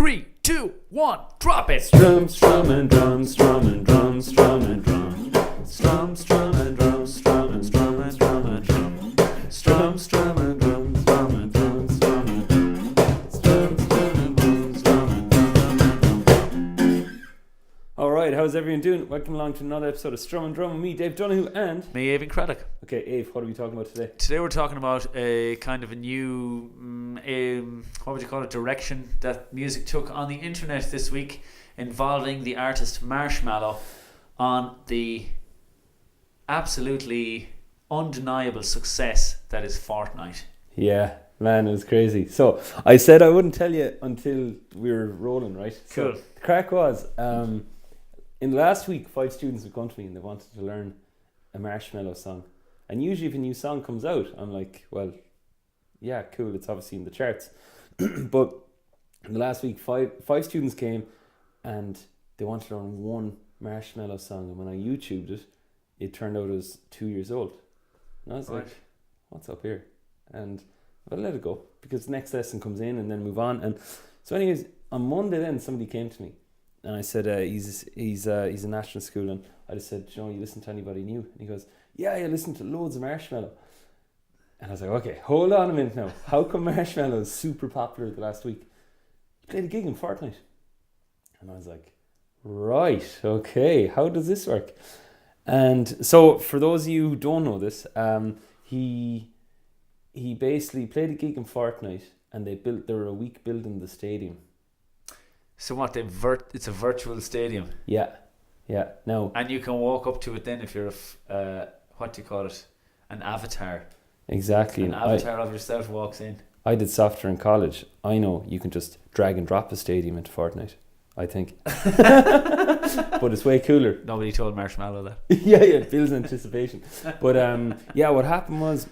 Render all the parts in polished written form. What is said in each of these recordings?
3, 2, 1, drop it. Strum, strum and drum, strum and drum, strum and drum. Strum, strum and drum, strum and strum and strum and drum. Strum, strum and drum, strum and drum, strum and drum. Strum, strum and drum, strum and drum. Alright, how's everyone doing? Welcome along to another episode of Strum and Drum with me, Dave Donoghue, and Me, Éimhin, Cradock. Okay, Ave, what are we talking about today? Today we're talking about a kind of a new, what would you call it, direction that music took on the internet this week, involving the artist Marshmello on the absolutely undeniable success that is Fortnite. Yeah, man, it was crazy. So, I said I wouldn't tell you until we were rolling, right? Cool. So, the crack was, in the last week, 5 students have come to me and they wanted to learn a Marshmello song. And usually if a new song comes out, I'm like, well, yeah, cool, it's obviously in the charts. But in the last week, five students came and they wanted to learn one Marshmello song. And when I YouTubed it, it turned out it was 2 years old. And I was like, what's up here? And I'll let it go because the next lesson comes in and then move on. And so anyways, on Monday then somebody came to me and I said, he's a national school, and I just said, you listen to anybody new? And he goes, yeah, I listen to loads of Marshmello. And I was like, okay, hold on a minute now. How come Marshmello is super popular the last week? He played a gig in Fortnite. And I was like, right, okay, how does this work? And so for those of you who don't know this, he basically played a gig in Fortnite and they were a week building the stadium. So what, it's a virtual stadium? Yeah. Now, and you can walk up to it then if you're what do you call it? An avatar. Exactly. An avatar of yourself walks in. I did software in college. I know you can just drag and drop a stadium into Fortnite, I think. But it's way cooler. Nobody told Marshmello that. yeah, it builds anticipation. But what happened was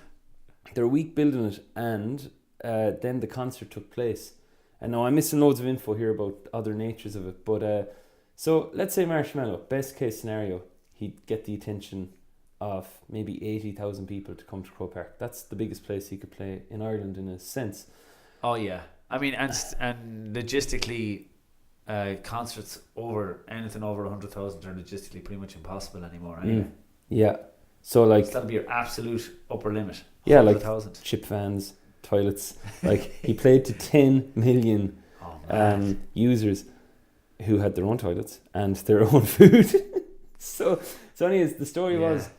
they're a week building it, and then the concert took place. And now I'm missing loads of info here about other natures of it, but so let's say Marshmello, best case scenario, he'd get the attention of maybe 80,000 people to come to Croke Park. That's the biggest place he could play in Ireland in a sense. Oh yeah, I mean, and logistically, concerts anything over 100,000 are logistically pretty much impossible anymore. Anyway. Yeah, so that'll be your absolute upper limit. Yeah, like chip vans, toilets. Like he played to 10 million users who had their own toilets and their own food. so anyways, the story was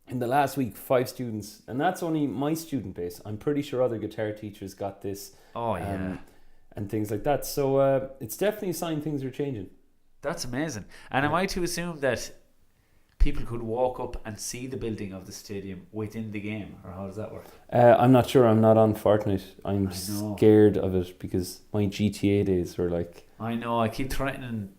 in the last week 5 students, and that's only my student base. I'm pretty sure other guitar teachers got this. And things like that. So it's definitely a sign things are changing. That's amazing. And am I to assume that people could walk up and see the building of the stadium within the game, or how does that work? I'm not sure. I'm not on Fortnite. I'm scared of it because my GTA days were like... I know. I keep threatening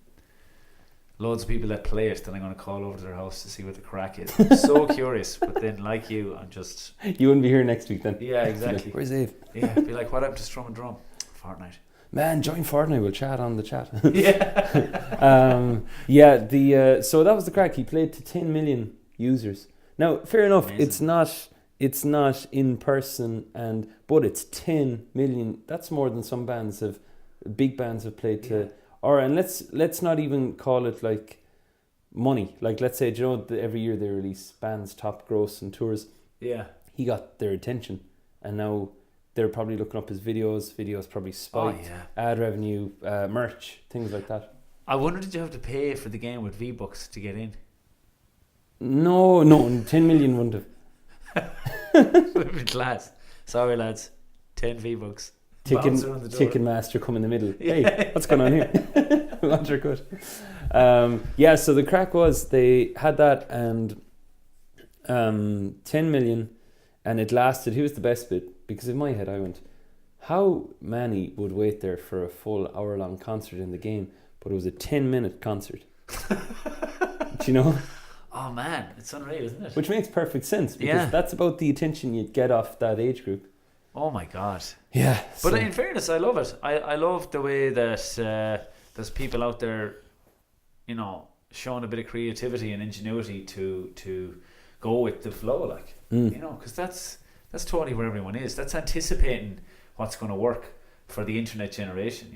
loads of people that play it that I'm going to call over to their house to see what the crack is. I'm so curious, but then like you, I'm just... You wouldn't be here next week then? Yeah, exactly. Where's Ave? Yeah, be like, what happened to Strum and Drum? Fortnite. Man, join Fortnite. We'll chat on the chat. Yeah. So that was the crack. He played to 10 million users. Now, fair enough. Amazing. It's not in person, but it's 10 million. That's more than some big bands have played to. And let's not even call it like money. Like let's say, every year they release bands top gross and tours. Yeah. He got their attention, and now they're probably looking up his videos probably spiked, ad revenue, merch, things like that. I wonder, did you have to pay for the game with V-Bucks to get in? No, 10 million wouldn't have. Class. Sorry lads, 10 V-Bucks. Ticketmaster come in the middle. Hey, what's going on here? We want your cut. So the crack was they had that and 10 million, and it lasted. Here's the best bit. Because in my head I went, how many would wait there for a full hour-long concert in the game? But it was a 10-minute concert. Do you know? Oh man, it's unreal, isn't it? Which makes perfect sense because that's about the attention you'd get off that age group. Oh my god. Yeah. But in fairness, I love it. I love the way that there's people out there, showing a bit of creativity and ingenuity to go with the flow, because that's totally where everyone is. That's anticipating what's going to work for the internet generation,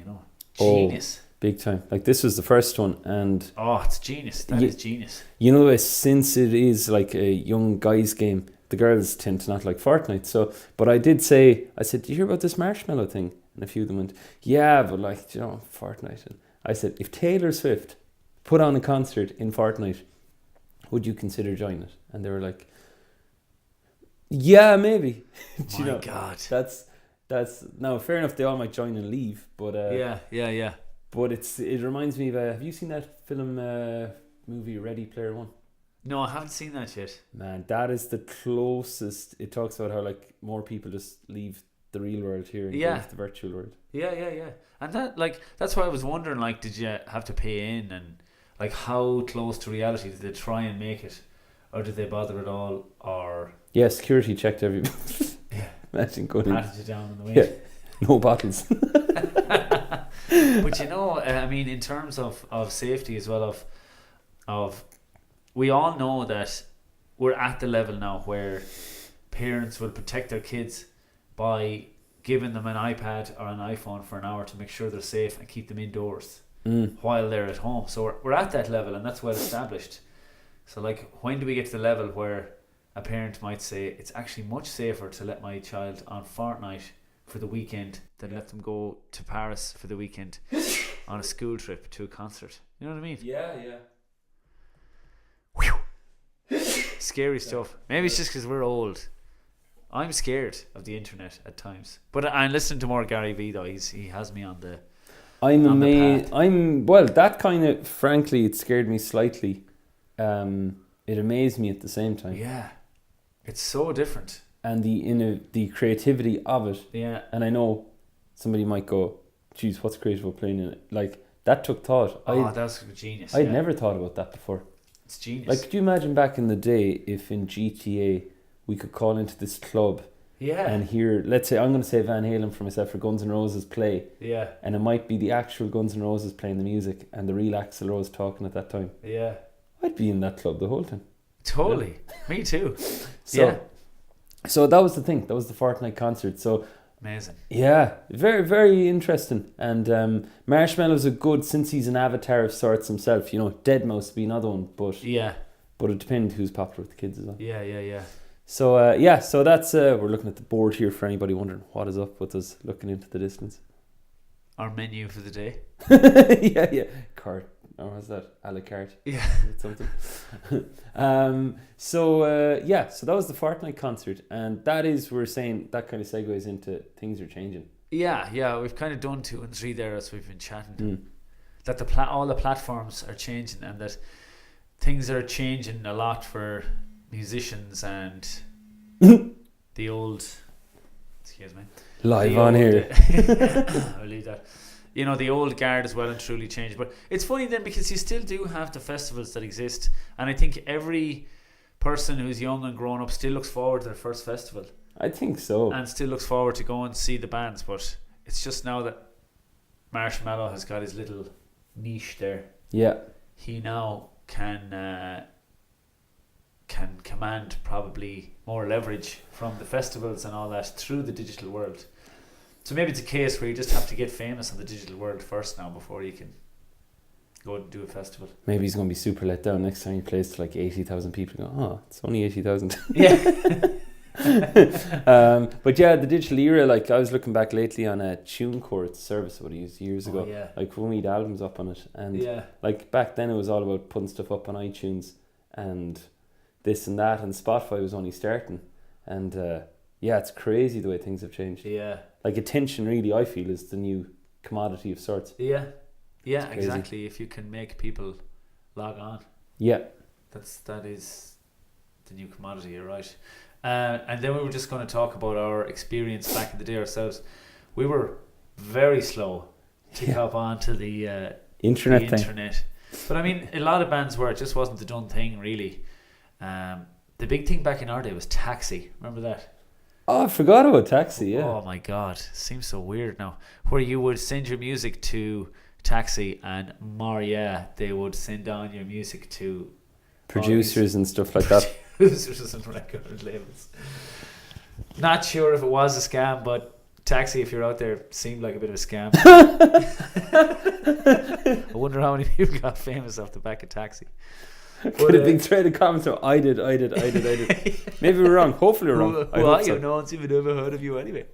Genius. Big time. Like this was the first one, and It's genius. That is genius. you know, since it is like a young guys game, the girls tend to not like Fortnite. So, but I said, "Do you hear about this Marshmello thing?" And a few of them went, "Yeah, but like, you know, Fortnite." And I said, "If Taylor Swift put on a concert in Fortnite, would you consider joining it?" And they were like, "Yeah, maybe." Oh my God. That's now fair enough. They all might join and leave, but Yeah. But it reminds me of have you seen that film movie Ready Player One? No, I haven't seen that yet. Man, that is the closest. It talks about how like more people just leave the real world here and go into the virtual world. Yeah. And that's why I was wondering, like, did you have to pay in, and like how close to reality did they try and make it, or did they bother at all, or security checked everybody. Yeah. Imagine going patted you down on the way. No bottles. But you know, I mean, in terms of safety as well, of we all know that we're at the level now where parents will protect their kids by giving them an iPad or an iPhone for an hour to make sure they're safe and keep them indoors while they're at home. So we're at that level, and that's well established. So like, when do we get to the level where a parent might say it's actually much safer to let my child on Fortnite for the weekend than let them go to Paris for the weekend on a school trip to a concert? You know what I mean? Yeah. Scary stuff. Maybe it's just because we're old. I'm scared of the internet at times, but I'm listening to more Gary Vee though. He has me on the. I'm amazed. That kind of, frankly, it scared me slightly. It amazed me at the same time. Yeah, it's so different. And the creativity of it. Yeah. And I know somebody might go, "Geez, what's creative about playing in it?" Like, that took thought. That's genius. I'd never thought about that before. It's genius. Like, could you imagine back in the day if in GTA we could call into this club and hear, let's say, I'm going to say Van Halen for myself, for Guns N' Roses play. Yeah. And it might be the actual Guns N' Roses playing the music and the real Axl Rose talking at that time. Yeah. I'd be in that club the whole time. Totally. Yeah. Me too. So that was the thing. That was the Fortnite concert. So amazing. Yeah, very, very interesting. And Marshmello's a good, since he's an avatar of sorts himself. You know, Deadmau5 be another one, but it depends who's popular with the kids as well. Yeah. So so that's we're looking at the board here for anybody wondering what is up with us looking into the distance. Our menu for the day. Yeah. Cart. Or was that a la carte? Yeah. Something. So that was the Fortnite concert, and that is, we're saying, that kind of segues into things are changing. Yeah. We've kind of done 2 and 3 there as we've been chatting. That all the platforms are changing, and that things are changing a lot for musicians and the old. Excuse me. Live on here. I'll leave that. You know, the old guard as well and truly changed. But it's funny then, because you still do have the festivals that exist, and I think every person who's young and grown up still looks forward to their first festival. I think so. And still looks forward to go and see the bands, but it's just now that Marshmello has got his little niche there. Yeah. He now can command probably more leverage from the festivals and all that through the digital world. So maybe it's a case where you just have to get famous in the digital world first now before you can go and do a festival. Maybe he's going to be super let down next time he plays to like 80,000 people and go, oh, it's only 80,000. Yeah. But yeah, the digital era, like I was looking back lately on a TuneCore service what I used years ago. Yeah. Like when we had albums up on it. And like back then it was all about putting stuff up on iTunes and this and that, and Spotify was only starting. And it's crazy the way things have changed. Yeah. Like attention really, I feel, is the new commodity of sorts. Yeah, exactly. If you can make people log on, that is the new commodity. You're right. And then we were just going to talk about our experience back in the day ourselves. We were very slow to hop onto the internet thing. But I mean, a lot of bands were. It just wasn't the done thing, really. The big thing back in our day was Taxi. Remember that? Oh, I forgot about Taxi, yeah. Oh my God, seems so weird now. Where you would send your music to Taxi, and they would send on your music to producers and stuff like that. Producers and record labels. Not sure if it was a scam, but Taxi, if you're out there, seemed like a bit of a scam. I wonder how many people got famous off the back of Taxi. Get a big thread of comments. So I did. Maybe we're wrong. Hopefully we're wrong. Who are you? No one's even ever heard of you anyway.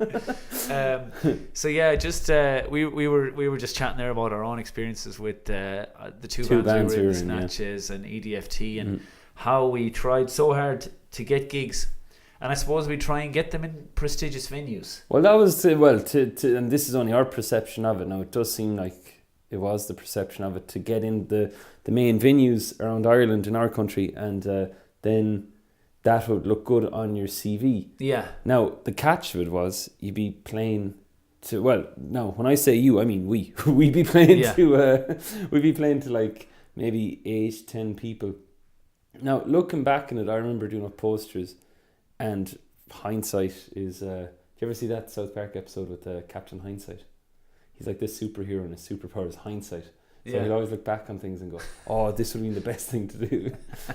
So yeah, just we were just chatting there about our own experiences with the two bands we were in, Snatches and EDFT, and how we tried so hard to get gigs. And I suppose we try and get them in prestigious venues. Well, that was and this is only our perception of it. Now, it does seem like it was the perception of it, to get in the main venues around Ireland in our country, and then that would look good on your CV. Yeah. Now, the catch of it was you'd be playing to, well, no, when I say you, I mean we. We'd be playing to like maybe 8-10 people. Now, looking back on it, I remember doing up posters. And hindsight is... do you ever see that South Park episode with Captain Hindsight? He's like this superhero and his superpower is hindsight. So he'd always look back on things and go, oh, this would have been the best thing to do.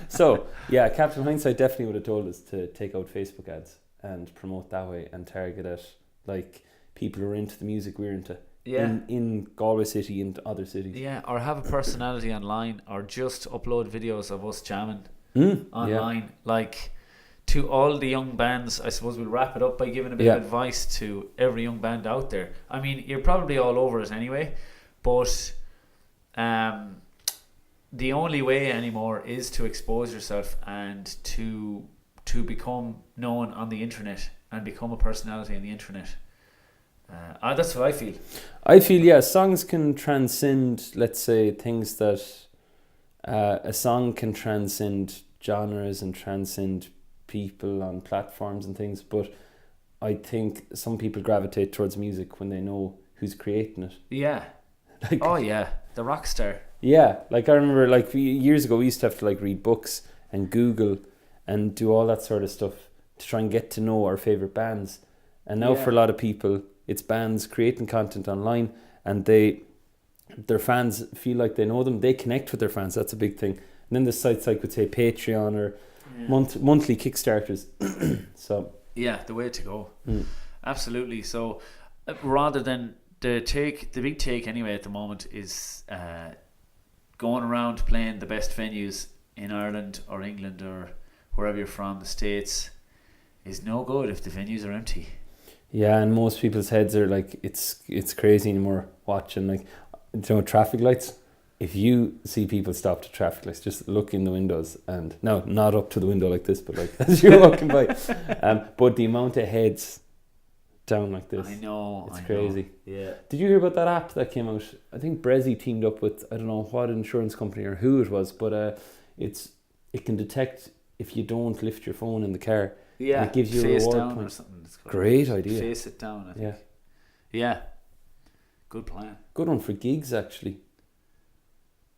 So, yeah, Captain Hindsight definitely would have told us to take out Facebook ads and promote that way and target at like people who are into the music we're into. Yeah. In Galway City and other cities. Yeah, or have a personality online, or just upload videos of us jamming online. Yeah. Like... To all the young bands, I suppose we'll wrap it up by giving a bit of advice to every young band out there. I mean, you're probably all over it anyway, but the only way anymore is to expose yourself and to become known on the internet and become a personality on the internet. That's what I feel. I feel, songs can transcend, let's say, things that a song can transcend genres and transcend people on platforms and things, but I think some people gravitate towards music when they know who's creating it. Yeah. Like, the rock star. Yeah, like I remember like years ago we used to have to like read books and Google and do all that sort of stuff to try and get to know our favourite bands. And now for a lot of people it's bands creating content online, and their fans feel like they know them, they connect with their fans. That's a big thing. And then the sites like would say Patreon or monthly Kickstarters. So the way to go. Absolutely. So rather than the big take anyway at the moment is going around playing the best venues in Ireland or England or wherever you're from, the States, is no good if the venues are empty. Yeah, and most people's heads are like, it's crazy anymore watching, like, traffic lights. If you see people stop to traffic lights, just look in the windows, and no, not up to the window like this, but like as you're walking by. But the amount of heads down like this, I know, it's crazy. Yeah. Did you hear about that app that came out? I think Brezzy teamed up with, I don't know what insurance company or who it was, but it can detect if you don't lift your phone in the car. Yeah. And it gives you face a reward down point. Or something. Great idea. Face it down, I think. Yeah. Yeah. Good plan. Good one for gigs, actually.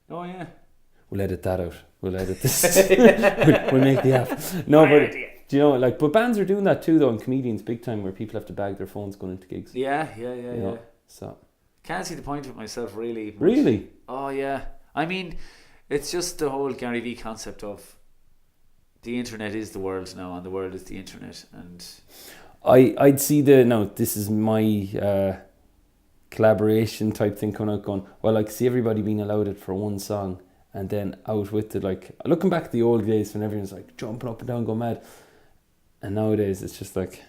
Oh yeah. We'll edit that out. We'll edit this. we'll make the app. No, but do you know, like, but bands are doing that too, though, and comedians big time, where people have to bag their phones going into gigs. Yeah. So can't see the point of it myself, really. Really? Oh yeah. I mean, it's just the whole Gary Vee concept of the internet is the world now, and the world is the internet, and I'd see this is my collaboration type thing coming out, going, well, I see everybody being allowed it for one song, and then out with it, like, looking back at the old days when everyone's like jumping up and down, going mad, and nowadays it's just like,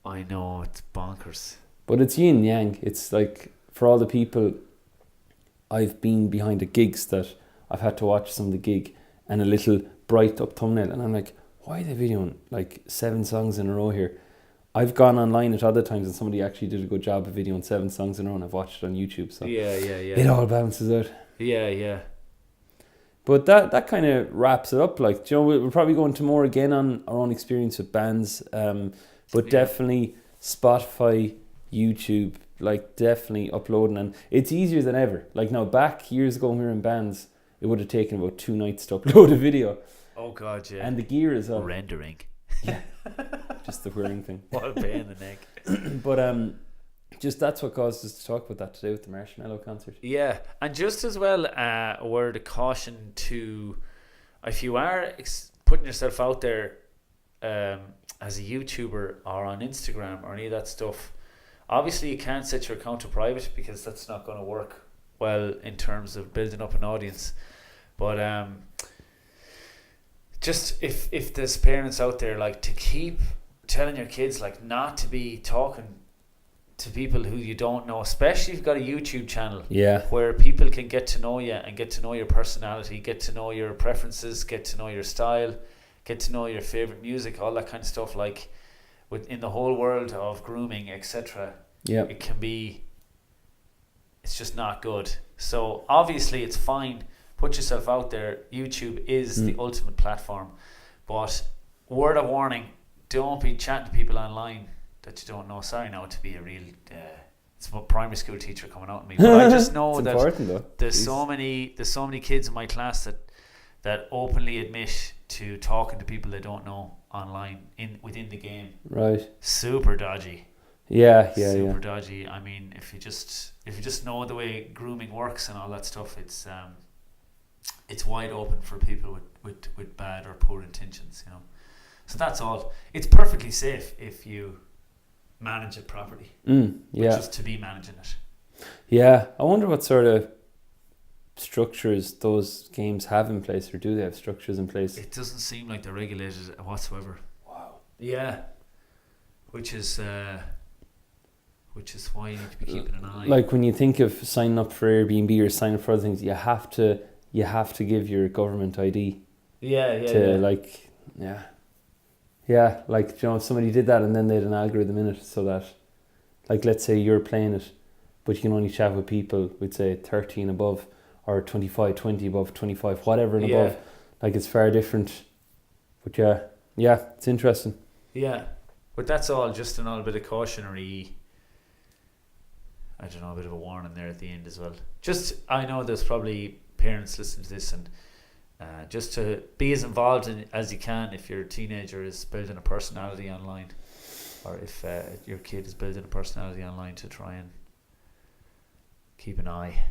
I know, it's bonkers, but it's yin yang. It's like, for all the people I've been behind at gigs that I've had to watch some of the gig and a little bright up thumbnail, and I'm like, why are they videoing like 7 songs in a row here? I've gone online at other times and somebody actually did a good job of videoing 7 songs in a row, and I've watched it on YouTube. So yeah. It all balances out. Yeah. But that kind of wraps it up. Like, we'll probably go into more again on our own experience with bands. But definitely Spotify, YouTube, like, definitely uploading, and it's easier than ever. Like, now, back years ago when we were in bands, it would have taken about 2 nights to upload a video. Oh God, yeah. And the gear as well. Rendering. Yeah. Just the whirring thing. What a pain in the neck. But just that's what caused us to talk about that today with the Marshmello concert. Yeah, and just as well, a word of caution to, if you are putting yourself out there as a YouTuber or on Instagram or any of that stuff, Obviously, you can't set your account to private because that's not going to work well in terms of building up an audience. But just if there's parents out there, like, to keep telling your kids, like, not to be talking to people who you don't know, especially if you've got a YouTube channel, where people can get to know you and get to know your personality, get to know your preferences, get to know your style, get to know your favorite music, all that kind of stuff. Like, within the whole world of grooming, etc., it can be, it's just not good. So obviously it's fine, put yourself out there. YouTube is the ultimate platform, but word of warning, don't be chatting to people online that you don't know. Sorry now to be a real it's a primary school teacher coming out at me, but I just know that there's so many kids in my class that openly admit to talking to people they don't know online within the game. Right. Super dodgy. Super dodgy. I mean, if you just know the way grooming works and all that stuff, it's wide open for people with bad or poor intentions, you know. So that's all. It's perfectly safe if you manage it properly. Just to be managing it. Yeah, I wonder what sort of structures those games have in place, or do they have structures in place? It doesn't seem like they're regulated whatsoever. Wow. Yeah, which is why you need to be keeping an eye. Like, when you think of signing up for Airbnb or signing up for other things, you have to give your government ID. Like, you know, if somebody did that and then they had an algorithm in it so that, like, let's say you're playing it, but you can only chat with people with, say, 13 above, or 25, 20 above, 25, whatever and above. Like, it's far different. But yeah, it's interesting. Yeah, but that's all just a bit of cautionary, I don't know, a bit of a warning there at the end as well. Just, I know there's probably parents listening to this, and just to be as involved as you can if your teenager is building a personality online, or if your kid is building a personality online, to try and keep an eye.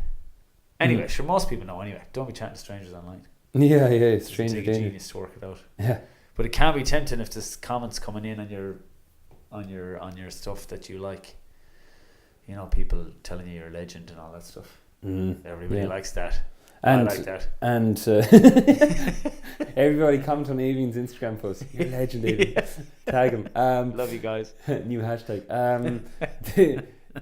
Anyway, sure, most people know anyway. Don't be chatting to strangers online. Yeah, it's stranger danger. Genius to work it out. Yeah, but it can be tempting if there's comments coming in on your stuff that you like. You know, people telling you you're a legend and all that stuff. Everybody likes that. And, I like that. And everybody comment on Éimhin's Instagram post. You're a legend, Éimhin. Tag him. Love you guys. New hashtag.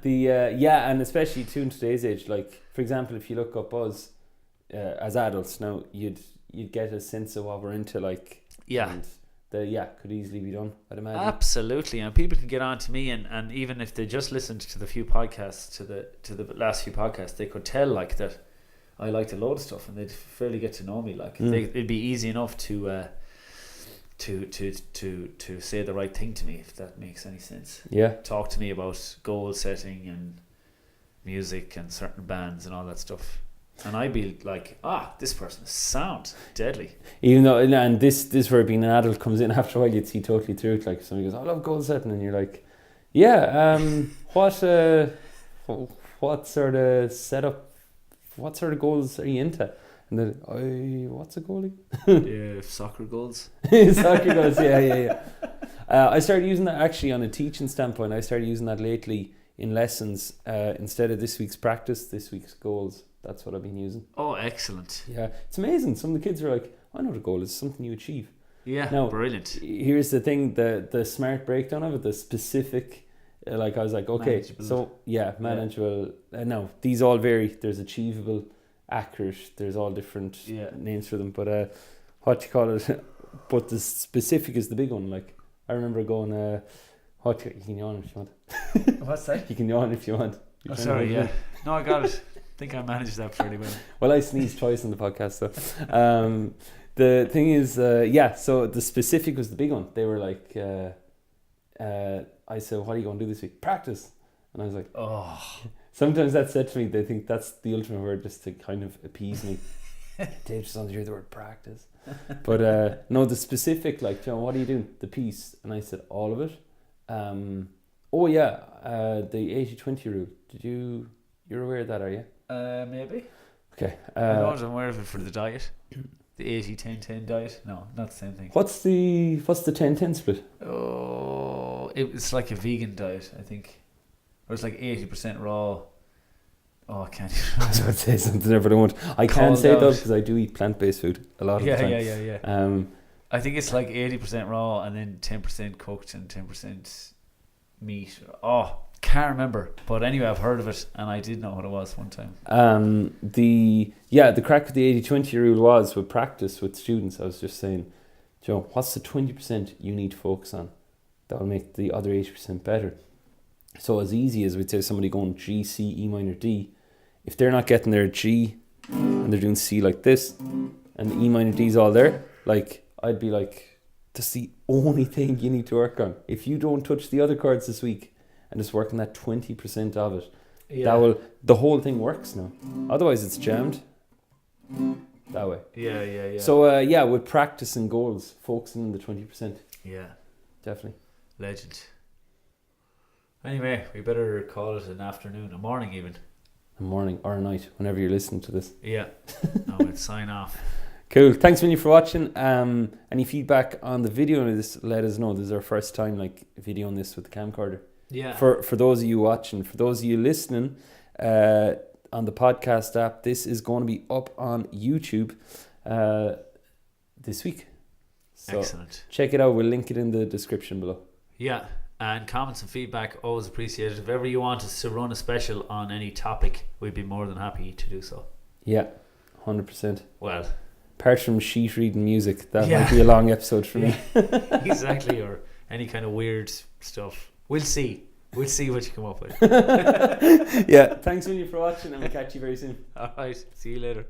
And especially too in today's age, like, for example, if you look up us as adults now, you'd get a sense of what we're into, like. Yeah. And could easily be done, I'd imagine. Absolutely, and people can get on to me, and even if they just listened to the few podcasts, to the last few podcasts, they could tell, like, that I liked a load of stuff, and they'd fairly get to know me. Like, it'd be easy enough to say the right thing to me, if that makes any sense. Yeah. Talk to me about goal setting and music and certain bands and all that stuff, and I'd be like, this person is sound deadly. Even though, and this where being an adult comes in after a while, you'd see totally through it. Like, somebody goes, I love goal setting, and you're like, what sort of setup, what sort of goals are you into? And then, what's a goalie? Soccer goals. Soccer goals, yeah. I started using that actually on a teaching standpoint. I started using that lately in lessons. Instead of this week's practice, this week's goals. That's what I've been using. Oh, excellent. Yeah, it's amazing. Some of the kids are like, I know the goal is something you achieve. Yeah, now, brilliant. Here's the thing, the smart breakdown of it, the specific, like, I was like, okay, manageable. No, these all vary. There's achievable, accurate, there's all different names for them. But what you call it, but the specific is the big one. Like, I remember going, you can yawn if you want. What's that? You can yawn if you want. Oh, sorry, yeah. No, I got it. I think I managed that fairly well. Well, I sneezed twice on the podcast, so the thing is, so the specific was the big one. They were like, I said, what are you going to do this week? Practice. And I was like, sometimes that's said to me, they think that's the ultimate word, just to kind of appease me. Dave just wants to hear the word practice. But no, the specific, like, John, what are you doing? The piece. And I said, all of it. The 80-20 rule. You're aware of that, are you? Maybe. Okay. I'm aware of it for the diet. The 80-10-10 diet. No, not the same thing. What's the 10-10 split? Oh, it's like a vegan diet, I think. or it's like 80% raw. Oh, I can't. I was about to say something there, but I won't. I can Called say it though out. because I do eat plant-based food a lot of the time. Yeah. I think it's like 80% raw and then 10% cooked and 10% meat. Oh, can't remember. But anyway, I've heard of it and I did know what it was one time. The crack with the 80-20 rule was with practice with students. I was just saying, Joe, what's the 20% you need to focus on that will make the other 80% better? So as easy as we'd say somebody going G, C, E minor, D, if they're not getting their G and they're doing C like this and the E minor D's all there, like I'd be like, that's the only thing you need to work on. If you don't touch the other chords this week and just work on that 20% of it, the whole thing works now. Otherwise it's jammed that way. Yeah. So with practice and goals, focusing on the 20%. Yeah. Definitely. Legend. Anyway, we better call it an afternoon, a morning even. A morning or a night, whenever you're listening to this. Yeah. No, let's sign off. Cool. Thanks really for watching. Any feedback on the video on this, let us know. This is our first time videoing this with the camcorder. Yeah. For those of you watching, for those of you listening on the podcast app, this is going to be up on YouTube this week. So excellent. Check it out. We'll link it in the description below. Yeah. And comments and feedback, always appreciated. If ever you want us to run a special on any topic, we'd be more than happy to do so. Yeah, 100%. Well, apart from sheet reading music, that might be a long episode for me. Exactly, or any kind of weird stuff. We'll see what you come up with. Yeah, thanks really for watching and we'll catch you very soon. Alright, see you later.